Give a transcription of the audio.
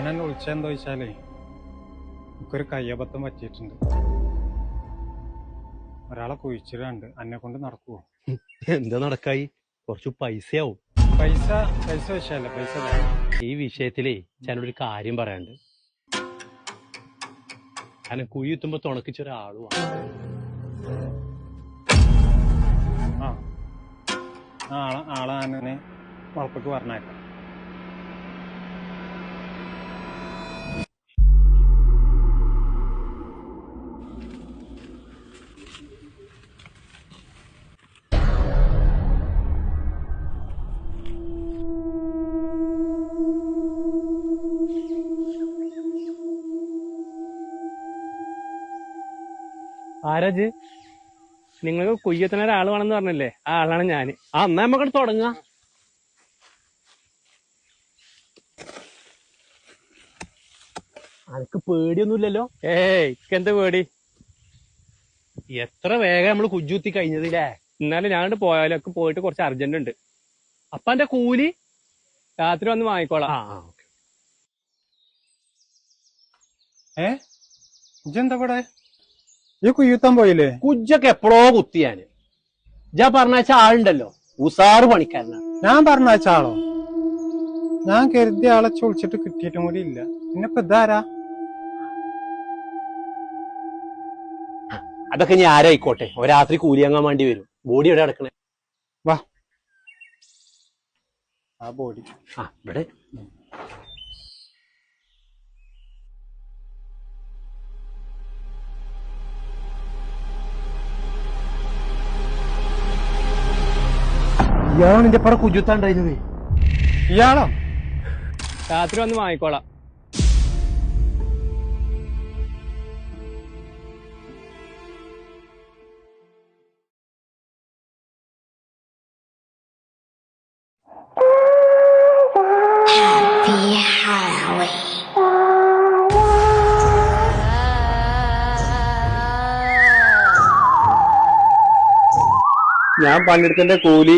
ഞാൻ വിളിച്ചെന്താ വെച്ചാലേ എനിക്കൊരു കയ്യബദ്ധം പറ്റിയിട്ടുണ്ട്. ഒരാളെ കുഴിച്ചിടാണ്ട് എന്നെ കൊണ്ട് നടക്കുവോ? എന്താ നടക്കായി? കുറച്ച് പൈസയാവും. പൈസ പൈസ വിഷയല്ല, പൈസ ഈ വിഷയത്തിലേ ഞാനൊരു കാര്യം പറയാണ്ട്. കാരണം കുഴി എത്തുമ്പോ തുണക്കിച്ചൊരാളും ആളെ ആനെ വളപ്പക്ക് പറഞ്ഞേക്കാം. ആരാജ്? നിങ്ങൾക്ക് കുയ്യത്തിന് ഒരാൾ വേണമെന്ന് പറഞ്ഞല്ലേ? ആ ആളാണ് ഞാന്. എന്നാ നമുക്ക് തുടങ്ങാ. അനക്ക് പേടിയൊന്നുമില്ലല്ലോ? എന്ത് പേടി? എത്ര വേഗം നമ്മള് കുജ്ജുത്തി കഴിഞ്ഞതില്ലേ? എന്നാലും ഞാനിട്ട് പോയാലും ഒക്കെ പോയിട്ട് കുറച്ച് അർജന്റ് ഉണ്ട്. അപ്പൊ എന്റെ കൂലി രാത്രി വന്ന് വാങ്ങിക്കോളാം. ഇജെന്താ ഇവിടെ? ഈ കുയ്യുത്താൻ പോയില്ലേ? കുജ്ജൊക്കെ എപ്പോഴോ കുത്തിയാന്. ഞാൻ പറഞ്ഞാച്ച ആളുണ്ടല്ലോ, ഉസാറ് പണിക്കാരനാണ്. ഞാൻ പറഞ്ഞ ആളോ? ഞാൻ കരുതിയ ആളെ ചൊളിച്ചിട്ട് കിട്ടിയിട്ടും കൂടി ഇല്ല. പിന്നിപ്പോ ഇതാരാ? അതൊക്കെ ഇനി ആരായിക്കോട്ടെ, രാത്രി കൂലി വാങ്ങാൻ വേണ്ടി വരും. ബോഡി എവിടെ കിടക്കണേ? വാ, ആ ബോഡി ഇവിടെ. ഇയാളാണ് നിന്റെ പടം കുജുത്താണ്ടായിരുന്നത്. ഇയാളോ? രാത്രി വന്ന് വാങ്ങിക്കോളാം. ഞാൻ പണിയെടുത്തതിന്റെ കൂലി